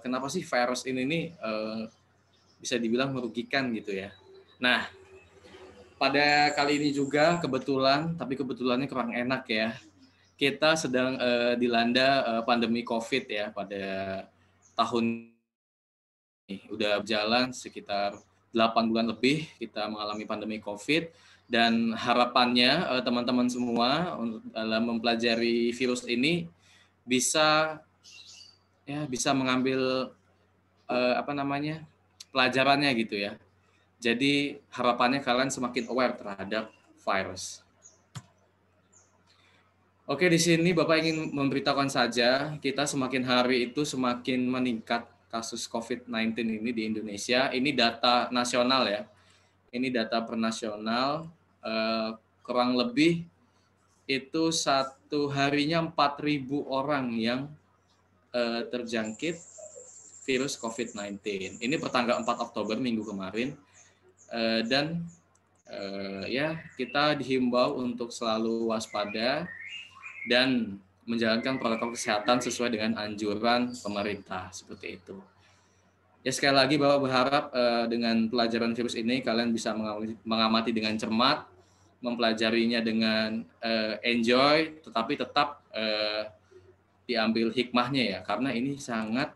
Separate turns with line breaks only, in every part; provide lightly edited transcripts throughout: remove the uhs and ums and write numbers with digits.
kenapa sih virus ini nih bisa dibilang merugikan gitu ya. Nah, pada kali ini juga tapi kebetulannya kurang enak ya. Kita sedang dilanda pandemi COVID ya pada tahun ini. Udah berjalan sekitar 8 bulan lebih kita mengalami pandemi COVID, dan harapannya teman-teman semua dalam mempelajari virus ini bisa mengambil pelajarannya gitu ya. Jadi harapannya kalian semakin aware terhadap virus. Oke, di sini Bapak ingin memberitahukan saja, kita semakin hari itu semakin meningkat kasus COVID-19 ini di Indonesia. Ini data nasional ya. Ini data per nasional, kurang lebih itu satu harinya 4.000 orang yang terjangkit virus COVID-19. Ini pertanggal 4 Oktober minggu kemarin. Dan kita dihimbau untuk selalu waspada dan menjalankan protokol kesehatan sesuai dengan anjuran pemerintah, seperti itu. Ya, sekali lagi Bapak berharap dengan pelajaran virus ini kalian bisa mengamati dengan cermat, mempelajarinya dengan enjoy, tetapi tetap diambil hikmahnya ya, karena ini sangat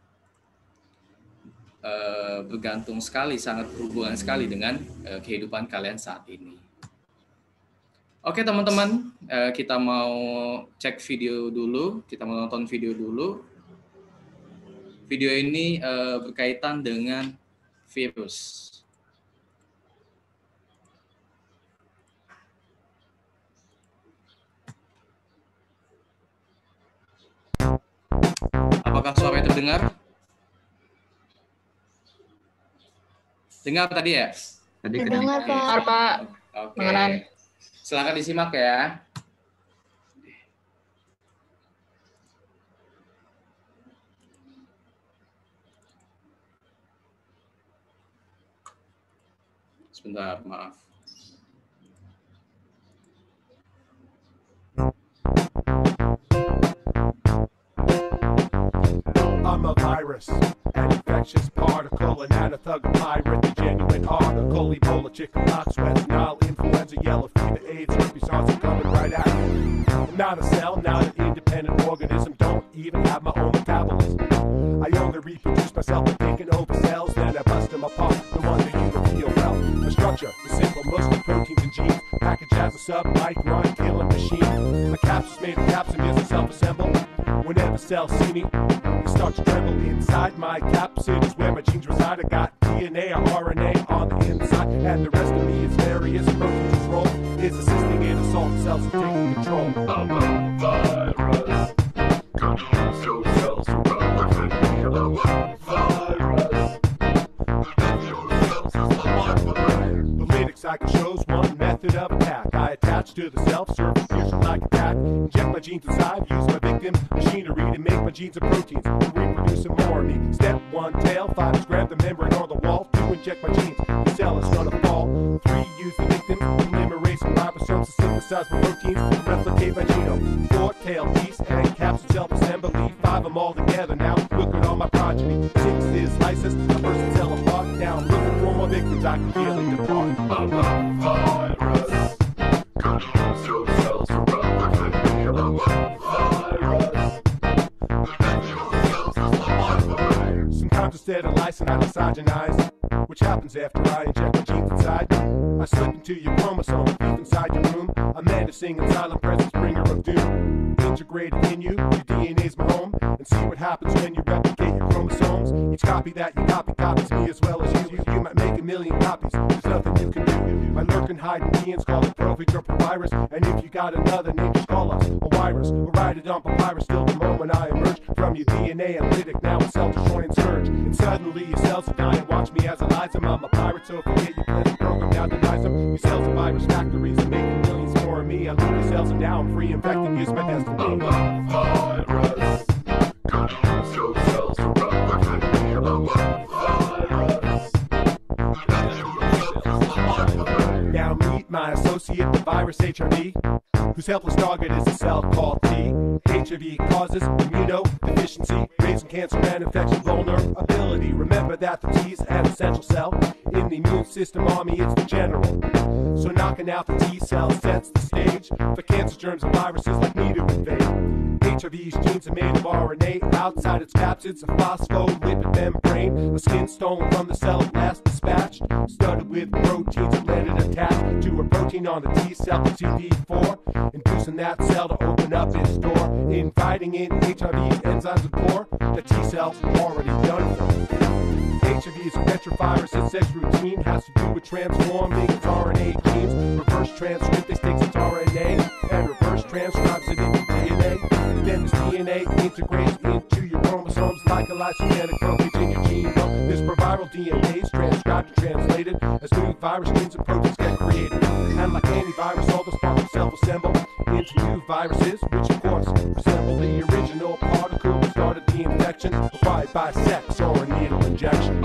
bergantung sekali, sangat berhubungan sekali dengan kehidupan kalian saat ini. Oke teman-teman, kita mau cek video dulu, kita mau nonton video dulu. Video ini berkaitan dengan virus. Apakah suara terdengar? Dengar tadi ya?
Tadi dengar Pak.
Oke. Silakan disimak ya. Sebentar, maaf.
I'm a virus, an infectious particle, an anathugger pirate, the genuine article, Ebola, chickenpox, West Nile, influenza, yellow fever, AIDS, herpes, zoster coming right at you. I'm not a cell, not an independent organism, don't even have my own metabolism. I only reproduce myself by taking over cells, then I bust them apart, no wonder you would feel well. The structure is simple, mostly proteins and genes, packaged as a sub-micron killing machine. The capsule's made of capsids and self-assemble. Whenever cells see me, they start to tremble. Inside my capsid is where my genes reside. I got DNA or RNA on the inside, and the rest of me is various proteins. Its role is assisting in assault cells and taking control. I'm a virus, controls your cells around me. I'm a virus, your cells is the life of me. The lytic cycle shows one method of attack. I attach to the self-serving fusion like a cat. Inject my genes inside, use my victim machinery to make my genes and proteins and reproduce some more of me. Step 1, tail. 5 is grab the membrane or the wall. 2, inject my genes. The cell is gonna fall. 3, use the victim polymerase and ribosomes to synthesize my proteins and replicate my genome. 4, tail piece and capsid self-assembly. 5, I'm all together now. Look at all my progeny. 6 is lysis. I burst the cell apart. Now I'm looking for my victims. I can really depart. I'm a virus. Controls your cells around me. I'm a virus. Sometimes instead of lysine, I lysogenize, which happens after I inject my genes inside. I slip into your chromosome, deep inside your room. A menacing and silent presence, bringer of doom. Integrated in you, your DNA's my home. And see what happens when you replicate your chromosomes. Each copy that you copy copies me as well as you. You might make a million copies, there's nothing you can do. My lurking hiding genes call it Provig or Papyrus. And if you got another name, just call us a virus. We'll write it on papyrus till the moment I emerge from your DNA analytic. Now a cell-destroying surge. And suddenly your cells are dying. Watch me as I lies them. I'm a pirate, so forget your pleasant program. Now denies them. Your cells are virus factories and making millions more of me. I loot your cells and now I'm free infecting you. It's my destiny. I'm a virus. Controls your cells around me. I'm a virus. Now meet my associate, the virus HRD. whose helpless target is a cell called T. HIV causes immunodeficiency, raising cancer and infection vulnerability. Remember that the T is an essential cell in the immune system army, it's the general. So knocking out the T cell sets the stage for cancer germs and viruses like me to invade. HIV's genes are made of RNA. Outside its capsids, a phospholipid membrane. A skin stolen from the cell at last dispatched. Started with proteins that landed attached to a protein on the T cell, CD4. Inducing that cell to open up its door. Inviting in HIV's enzymes and core. The T cell's already done for. HIV is a retrovirus, its sex routine has to do with transforming its RNA genes. Reverse transcriptase takes its RNA and reverse transcribes it into DNA. Then this DNA integrates into your chromosomes like a lysogenic linkage in your genome. This proviral DNA is transcribed and translated as new virus genes and proteins get created. And like antivirus, all those parts self-assemble into new viruses, which of course resemble the original particle that started the infection, acquired by sex or a needle injection.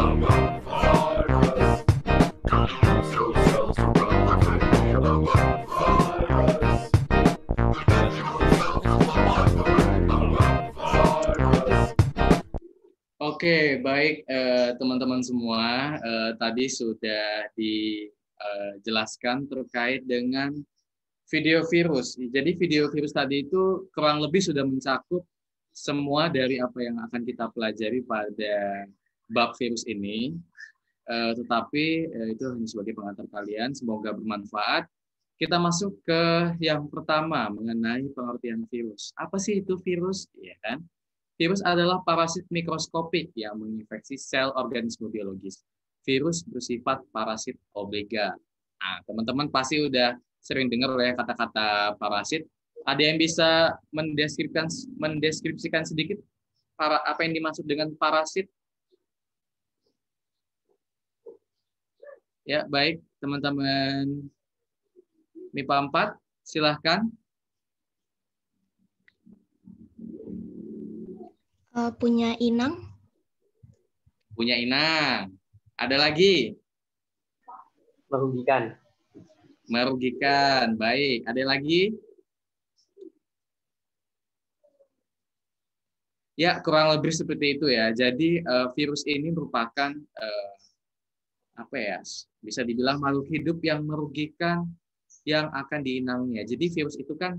Oke, baik teman-teman semua, tadi sudah dijelaskan terkait dengan video virus. Jadi video virus tadi itu kurang lebih sudah mencakup semua dari apa yang akan kita pelajari pada bab virus ini. Tetapi itu hanya sebagai pengantar kalian, semoga bermanfaat. Kita masuk ke yang pertama mengenai pengertian virus. Apa sih itu virus? Ya kan? Virus adalah parasit mikroskopik yang menginfeksi sel organisme biologis. Virus bersifat parasit obligat. Nah, teman-teman pasti udah sering dengar ya kata-kata parasit. Ada yang bisa mendeskripsikan sedikit apa yang dimaksud dengan parasit? Ya, baik teman-teman MIPA 4, silahkan.
Punya inang.
Punya inang. Ada lagi?
Merugikan.
Merugikan. Baik. Ada lagi? Ya, kurang lebih seperti itu ya. Jadi virus ini merupakan apa ya? Bisa dibilang makhluk hidup yang merugikan yang akan diinangnya. Jadi virus itu kan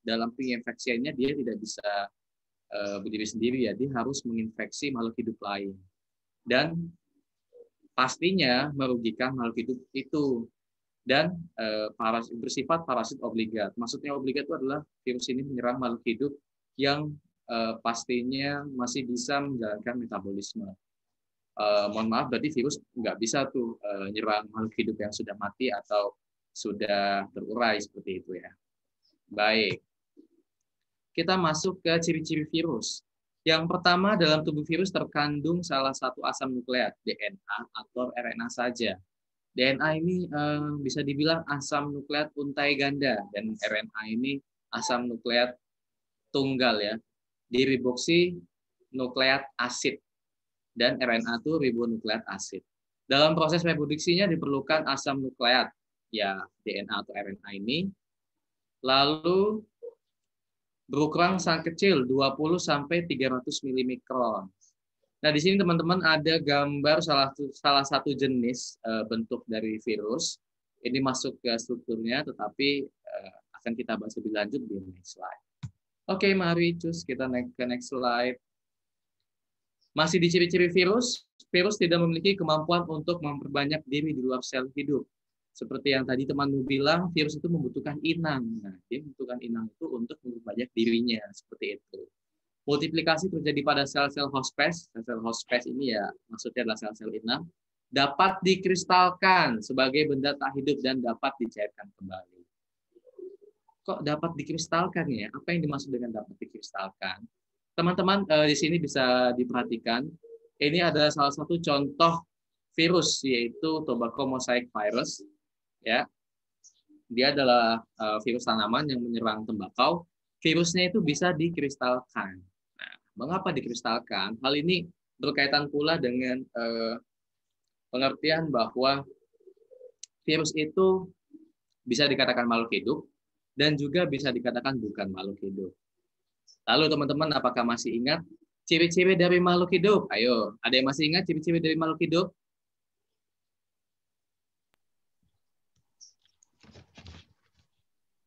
dalam penginfeksiannya dia tidak bisa berdiri sendiri ya, dia harus menginfeksi makhluk hidup lain dan pastinya merugikan makhluk hidup itu dan bersifat parasit obligat. Maksudnya obligat itu adalah virus ini menyerang makhluk hidup yang pastinya masih bisa menjalankan metabolisme. Mohon maaf, berarti virus nggak bisa tuh nyerang makhluk hidup yang sudah mati atau sudah terurai seperti itu ya. Baik. Kita masuk ke ciri-ciri virus. Yang pertama, dalam tubuh virus terkandung salah satu asam nukleat, DNA atau RNA saja. DNA ini bisa dibilang asam nukleat untai ganda, dan RNA ini asam nukleat tunggal ya, diriboksinukleat asid, dan RNA itu ribonukleat asid. Dalam proses reproduksinya diperlukan asam nukleat, ya DNA atau RNA ini, lalu berukuran sangat kecil, 20 sampai 300 milimikron. Nah, di sini teman-teman ada gambar salah satu jenis bentuk dari virus. Ini masuk ke strukturnya, tetapi akan kita bahas lebih lanjut di next slide. Oke, mari cus kita naik ke next slide. Masih di ciri-ciri virus, virus tidak memiliki kemampuan untuk memperbanyak diri di luar sel hidup. Seperti yang tadi temanmu bilang, virus itu membutuhkan inang. Nah, dia membutuhkan inang itu untuk memperbanyak dirinya, seperti itu. Multiplikasi terjadi pada sel-sel hospes. Sel-sel hospes ini ya, maksudnya adalah sel-sel inang. Dapat dikristalkan sebagai benda tak hidup dan dapat dicairkan kembali. Kok dapat dikristalkan ya? Apa yang dimaksud dengan dapat dikristalkan? Teman-teman di sini bisa diperhatikan. Ini adalah salah satu contoh virus, yaitu tobacco mosaic virus. Ya, dia adalah virus tanaman yang menyerang tembakau. Virusnya itu bisa dikristalkan. Nah, mengapa dikristalkan? Hal ini berkaitan pula dengan pengertian bahwa virus itu bisa dikatakan makhluk hidup dan juga bisa dikatakan bukan makhluk hidup. Lalu teman-teman, apakah masih ingat ciri-ciri dari makhluk hidup? Ayo, ada yang masih ingat ciri-ciri dari makhluk hidup?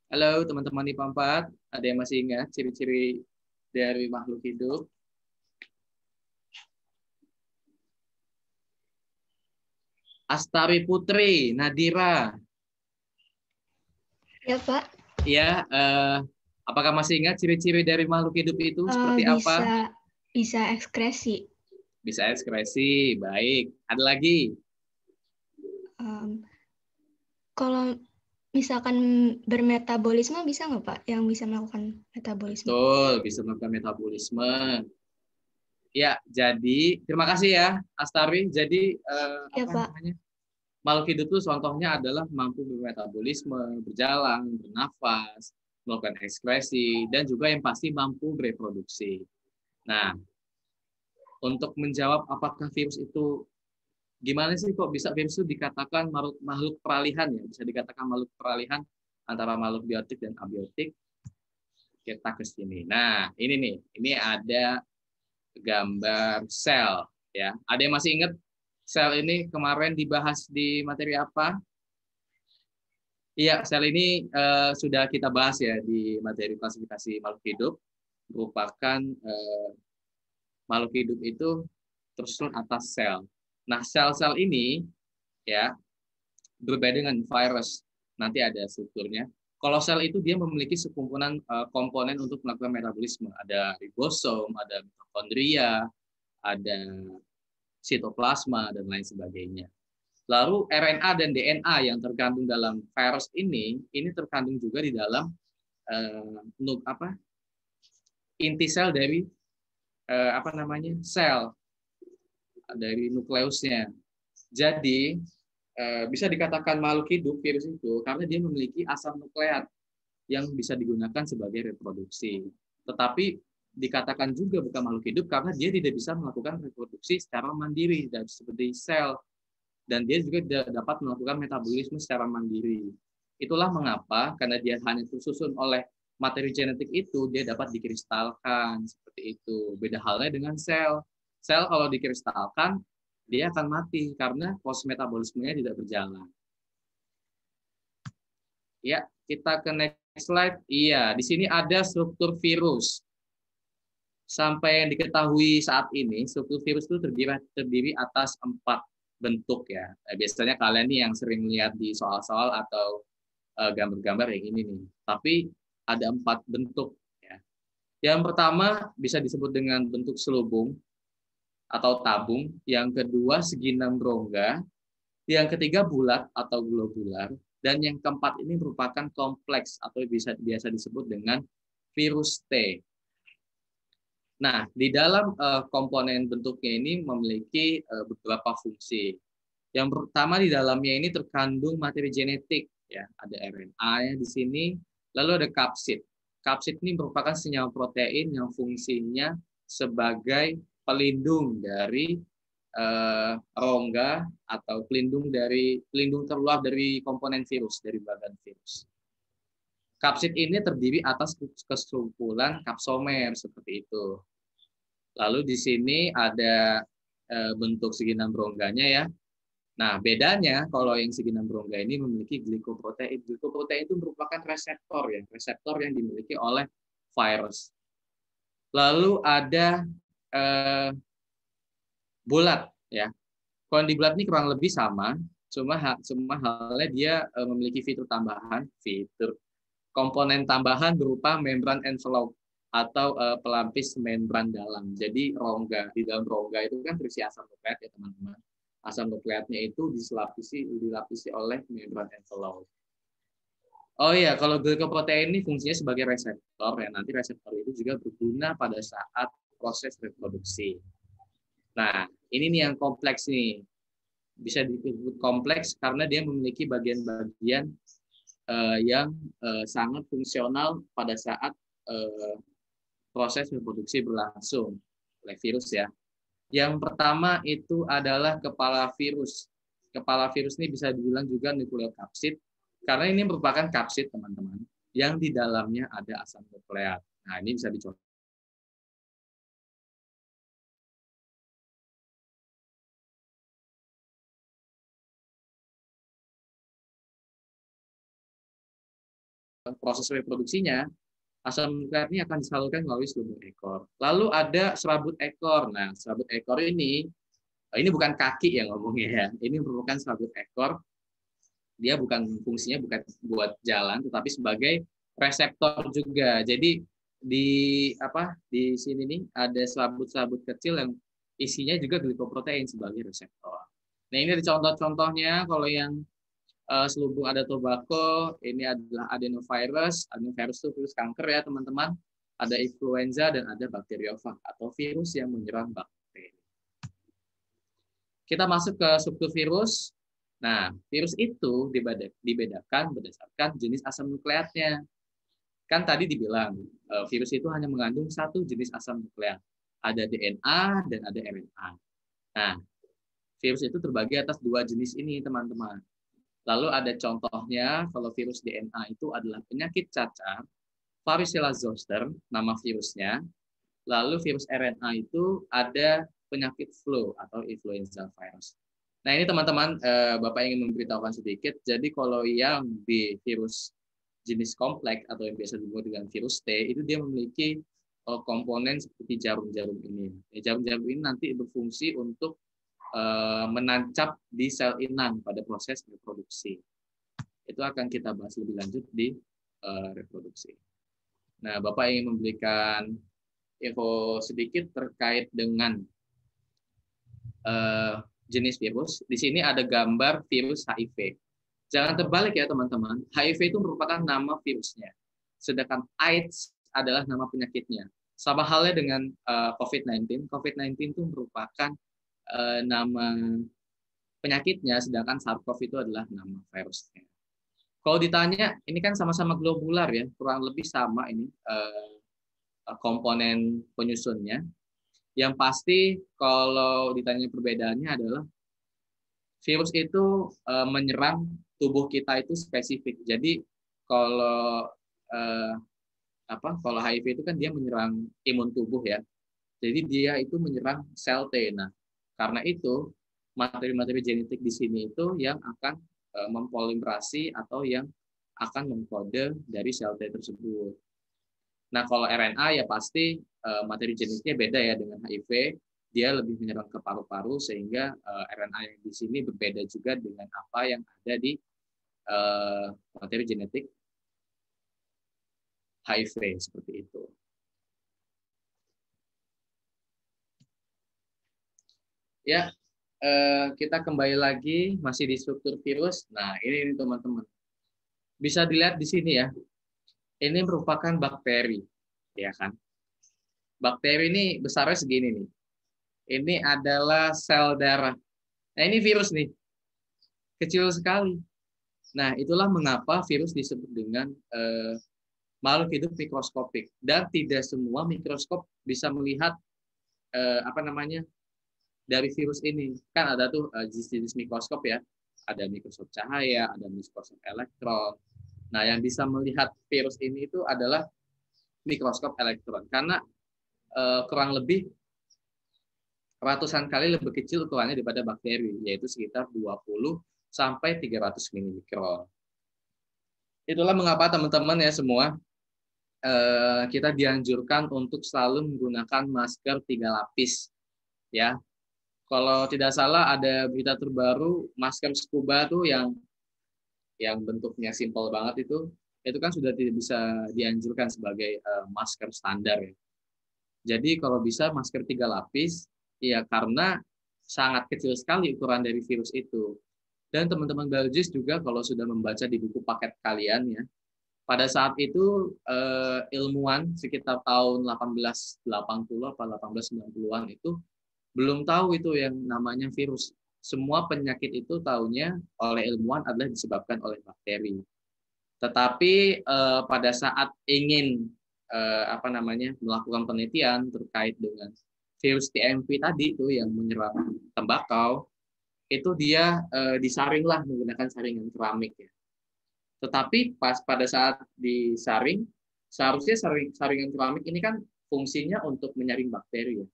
Halo teman-teman IPA 4, ada yang masih ingat ciri-ciri dari makhluk hidup? Astari Putri, Nadira.
Ya, Pak.
Ya, apakah masih ingat ciri-ciri dari makhluk hidup itu seperti apa?
Bisa ekskresi.
Bisa ekskresi, baik. Ada lagi?
Kalau misalkan bermetabolisme bisa nggak, Pak? Yang bisa melakukan metabolisme?
Betul, bisa melakukan metabolisme. Ya, jadi terima kasih ya, Astari. Jadi
Ya,
apa
Pak.
namanya? Makhluk hidup itu contohnya adalah mampu bermetabolisme, berjalan, bernafas, melakukan ekskresi, dan juga yang pasti mampu bereproduksi. Nah, untuk menjawab apakah virus itu gimana sih kok bisa virus itu dikatakan makhluk peralihan ya? Bisa dikatakan makhluk peralihan antara makhluk biotik dan abiotik. Kita ke sini. Nah, ini nih, ini ada gambar sel ya. Ada yang masih ingat sel ini kemarin dibahas di materi apa? Iya, sel ini sudah kita bahas ya di materi klasifikasi makhluk hidup. Merupakan makhluk hidup itu tersusun atas sel. Nah, sel-sel ini ya berbeda dengan virus. Nanti ada strukturnya. Kalau sel itu dia memiliki sekumpulan komponen untuk melakukan metabolisme. Ada ribosom, ada mitokondria, ada sitoplasma, dan lain sebagainya. Lalu RNA dan DNA yang terkandung dalam virus ini terkandung juga di dalam inti sel dari sel dari nukleusnya. Jadi bisa dikatakan makhluk hidup virus itu karena dia memiliki asam nukleat yang bisa digunakan sebagai reproduksi. Tetapi dikatakan juga bukan makhluk hidup karena dia tidak bisa melakukan reproduksi secara mandiri seperti sel, dan dia juga tidak dapat melakukan metabolisme secara mandiri. Itulah mengapa karena dia hanya tersusun oleh materi genetik itu, dia dapat dikristalkan seperti itu. Beda halnya dengan sel. Sel kalau dikristalkan dia akan mati karena proses metabolismenya tidak berjalan. Ya, kita ke next slide. Iya, di sini ada struktur virus. Sampai yang diketahui saat ini, struktur virus itu terdiri atas 4 bentuk ya. Biasanya kalian nih yang sering lihat di soal-soal atau gambar-gambar yang ini nih. Tapi ada 4 bentuk ya. Yang pertama bisa disebut dengan bentuk selubung atau tabung, yang kedua segi 6 rongga, yang ketiga bulat atau globular, dan yang keempat ini merupakan kompleks atau biasa disebut dengan virus T. Nah, di dalam komponen bentuknya ini memiliki beberapa fungsi. Yang pertama, di dalamnya ini terkandung materi genetik, ya, ada RNA di sini, lalu ada kapsid. Kapsid ini merupakan senyawa protein yang fungsinya sebagai pelindung dari rongga atau pelindung terluar dari komponen virus, dari badan virus. Kapsid ini terdiri atas kesimpulan kapsomer seperti itu. Lalu di sini ada bentuk segi 6 rongganya ya. Nah, bedanya kalau yang segi 6 rongga ini memiliki glikoprotein. Glikoprotein itu merupakan reseptor ya, reseptor yang dimiliki oleh virus. Lalu ada bulat ya. Kalau di bulat ini kurang lebih sama, cuma halnya dia memiliki fitur tambahan, komponen tambahan berupa membran envelope atau pelapis membran dalam. Jadi rongga, di dalam rongga itu kan berisi asam nukleat ya teman-teman. Asam nukleatnya itu dilapisi oleh membran envelope. Oh iya, kalau glikoprotein ini fungsinya sebagai reseptor ya. Nanti reseptor itu juga berguna pada saat proses reproduksi. Nah, ini nih yang kompleks nih. Bisa disebut kompleks karena dia memiliki bagian-bagian yang sangat fungsional pada saat proses reproduksi berlangsung oleh virus ya. Yang pertama itu adalah kepala virus. Kepala virus ini bisa dibilang juga nukleokapsid karena ini merupakan kapsid teman-teman yang di dalamnya ada asam nukleat. Nah, ini bisa dicontoh. Proses reproduksinya, asam nukleat ini akan disalurkan melalui selubung ekor. Lalu ada serabut ekor. Nah, serabut ekor ini bukan kaki yang ngomongnya ya. Ini merupakan serabut ekor. Dia fungsinya bukan buat jalan, tetapi sebagai reseptor juga. Jadi di sini nih ada serabut-serabut kecil yang isinya juga glikoprotein sebagai reseptor. Nah, ini ada contoh-contohnya. Kalau yang selubung ada tobacco, ini adalah adenovirus. Adenovirus itu virus kanker ya teman-teman. Ada influenza dan ada bakteriofag atau virus yang menyerang bakteri. Kita masuk ke struktur virus. Nah, virus itu dibedakan berdasarkan jenis asam nukleatnya. Kan tadi dibilang virus itu hanya mengandung satu jenis asam nukleat. Ada DNA dan ada RNA. Nah, virus itu terbagi atas dua jenis ini teman-teman. Lalu ada contohnya, kalau virus DNA itu adalah penyakit cacar, varicella zoster, nama virusnya. Lalu virus RNA itu ada penyakit flu atau influenza virus. Nah, ini teman-teman, Bapak ingin memberitahukan sedikit. Jadi kalau yang di virus jenis kompleks atau yang biasa disebut dengan virus T, itu dia memiliki komponen seperti jarum-jarum ini. Jarum-jarum ini nanti berfungsi untuk menancap di sel inang pada proses reproduksi. Itu akan kita bahas lebih lanjut di reproduksi. Nah, Bapak ingin memberikan info sedikit terkait dengan jenis virus. Di sini ada gambar virus HIV. Jangan terbalik ya teman-teman. HIV itu merupakan nama virusnya. Sedangkan AIDS adalah nama penyakitnya. Sama halnya dengan COVID-19. COVID-19 itu merupakan nama penyakitnya, sedangkan SARS-CoV itu adalah nama virusnya. Kalau ditanya, ini kan sama-sama globular ya, kurang lebih sama ini komponen penyusunnya. Yang pasti kalau ditanya perbedaannya adalah virus itu menyerang tubuh kita itu spesifik. Jadi kalau kalau HIV itu kan dia menyerang imun tubuh ya. Jadi dia itu menyerang sel T. Nah, karena itu materi-materi genetik di sini itu yang akan mempolimerasi atau yang akan mengkode dari sel T tersebut. Nah, kalau RNA ya pasti materi genetiknya beda ya dengan HIV. Dia lebih menyerang ke paru-paru sehingga RNA yang di sini berbeda juga dengan apa yang ada di materi genetik HIV seperti itu. Ya, kita kembali lagi masih di struktur virus. Nah, ini teman-teman. Bisa dilihat di sini ya. Ini merupakan bakteri, ya kan? Bakteri ini besarnya segini nih. Ini adalah sel darah. Nah, ini virus nih. Kecil sekali. Nah, itulah mengapa virus disebut dengan makhluk hidup mikroskopik. Dan tidak semua mikroskop bisa melihat dari virus ini. Kan ada tuh jenis mikroskop ya. Ada mikroskop cahaya, ada mikroskop elektron. Nah, yang bisa melihat virus ini itu adalah mikroskop elektron. Karena kurang lebih ratusan kali lebih kecil ukurannya daripada bakteri, yaitu sekitar 20 sampai 300 milimikron. Itulah mengapa teman-teman ya semua, kita dianjurkan untuk selalu menggunakan masker 3 lapis. Ya, kalau tidak salah ada berita terbaru masker scuba tuh yang bentuknya simpel banget itu kan sudah tidak bisa dianjurkan sebagai masker standar ya. Jadi kalau bisa masker 3 lapis ya, karena sangat kecil sekali ukuran dari virus itu. Dan teman-teman biologis juga kalau sudah membaca di buku paket kalian ya, pada saat itu ilmuwan sekitar tahun 1880 atau 1890-an itu belum tahu itu yang namanya virus. Semua penyakit itu taunya oleh ilmuwan adalah disebabkan oleh bakteri. Tetapi pada saat ingin melakukan penelitian terkait dengan virus TMV tadi itu yang menyerang tembakau, itu dia disaringlah menggunakan saringan keramik ya. Tetapi pada saat disaring, seharusnya saringan keramik ini kan fungsinya untuk menyaring bakteri ya,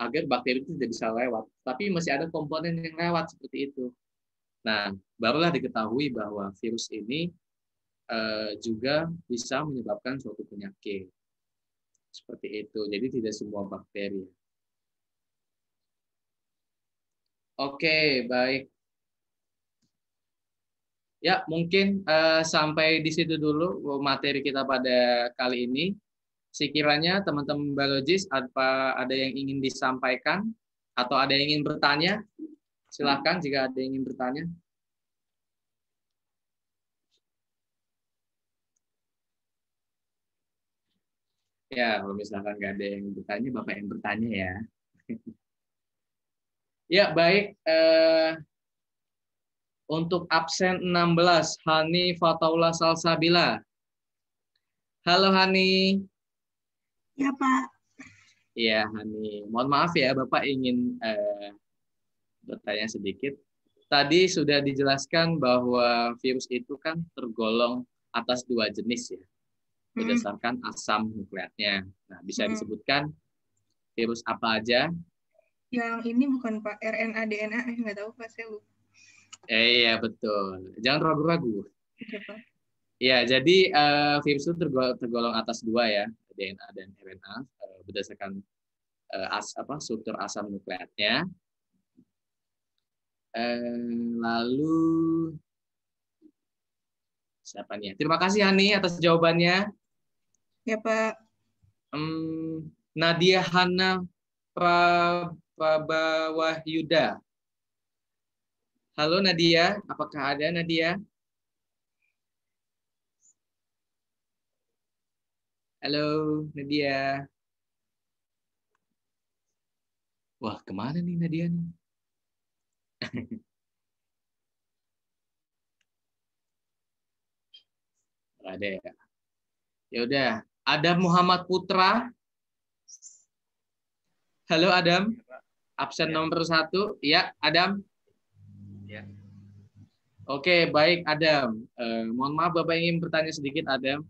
agar bakteri itu tidak bisa lewat. Tapi masih ada komponen yang lewat seperti itu. Nah, barulah diketahui bahwa virus ini juga bisa menyebabkan suatu penyakit. Seperti itu. Jadi tidak semua bakteri. Oke, baik. Ya, mungkin sampai di situ dulu materi kita pada kali ini. Sekiranya teman-teman biologis ada yang ingin disampaikan atau ada yang ingin bertanya, silakan jika ada yang ingin bertanya. Ya, kalau misalkan nggak ada yang bertanya, Bapak yang bertanya ya. Ya, baik. Untuk absen 16, Hani Fataullah Salsabila. Halo Hani.
Ya Pak.
Iya Hani. Mohon maaf ya, Bapak ingin bertanya sedikit. Tadi sudah dijelaskan bahwa virus itu kan tergolong atas 2 jenis ya, berdasarkan asam nukleatnya. Nah, bisa disebutkan virus apa aja?
Yang ini bukan Pak, RNA, DNA, nggak tahu Pak, saya lupa.
Iya, betul. Jangan ragu-ragu.
Oke, Pak.
Ya, jadi virus itu tergolong atas 2 ya, DNA dan RNA, berdasarkan struktur asam nukleatnya. Lalu siapa nih? Terima kasih Hani atas jawabannya.
Ya Pak.
Nadia Hana Prabawahyuda. Halo Nadia, apakah ada Nadia? Halo Nadia. Wah, kemana nih Nadia nih? Ada ya. Ya udah, Adam Muhammad Putra. Halo Adam. Absen nomor 1. Ya, Adam.
Ya.
Oke, baik Adam. Mohon maaf Bapak ingin bertanya sedikit Adam.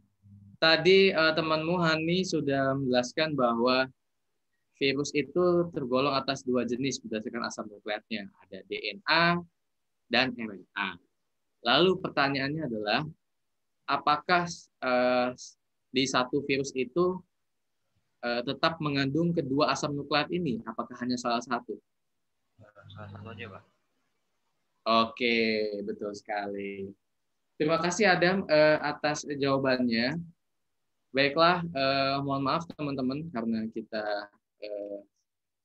Tadi temanmu Hani sudah menjelaskan bahwa virus itu tergolong atas 2 jenis berdasarkan asam nukleatnya. Ada DNA dan RNA. Lalu pertanyaannya adalah, apakah di satu virus itu tetap mengandung kedua asam nukleat ini? Apakah hanya salah satu?
Salah satu aja, Pak.
Oke, betul sekali. Terima kasih Adam atas jawabannya. Baiklah, mohon maaf teman-teman karena kita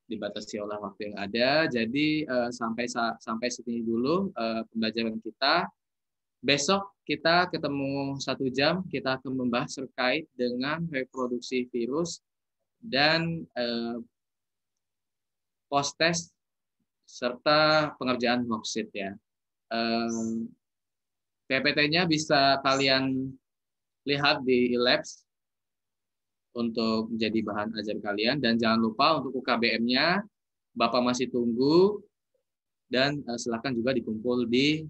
dibatasi oleh waktu yang ada. Jadi sampai sini dulu pembelajaran kita. Besok kita ketemu 1 jam, kita akan membahas terkait dengan reproduksi virus dan post-test serta pengerjaan worksheet ya. PPT-nya bisa kalian lihat di e-labs untuk menjadi bahan ajar kalian. Dan jangan lupa untuk UKBM-nya, Bapak masih tunggu, dan silakan juga dikumpul di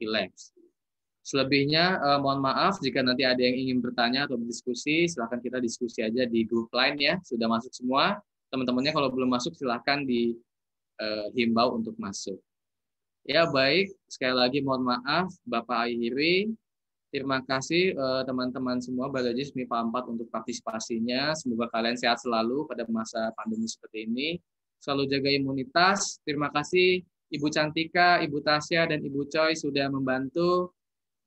e-labs. Selebihnya mohon maaf jika nanti ada yang ingin bertanya atau berdiskusi, silakan kita diskusi aja di grup line ya. Sudah masuk semua. Teman-temannya kalau belum masuk silakan dihimbau untuk masuk. Ya baik, sekali lagi mohon maaf Bapak akhiri. Terima kasih teman-teman semua biologis MIPA 4 untuk partisipasinya. Semoga kalian sehat selalu pada masa pandemi seperti ini. Selalu jaga imunitas. Terima kasih Ibu Cantika, Ibu Tasya, dan Ibu Choi sudah membantu.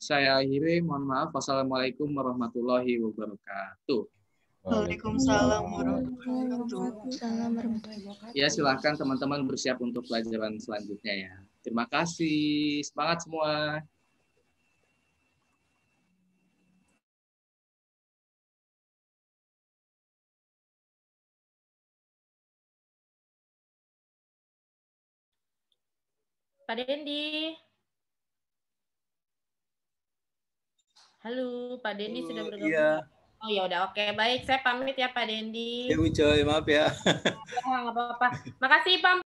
Saya akhiri, mohon maaf. Wassalamualaikum warahmatullahi wabarakatuh.
Waalaikumsalam warahmatullahi wabarakatuh.
Ya, silahkan teman-teman bersiap untuk pelajaran selanjutnya ya. Terima kasih. Semangat semua.
Pak Dendi. Halo, Pak Dendi sudah bergabung.
Iya.
Oh ya udah, oke. Baik, saya pamit ya Pak Dendi.
Ya Bu Coy, maaf ya.
Ya, nggak apa-apa. Makasih Pak.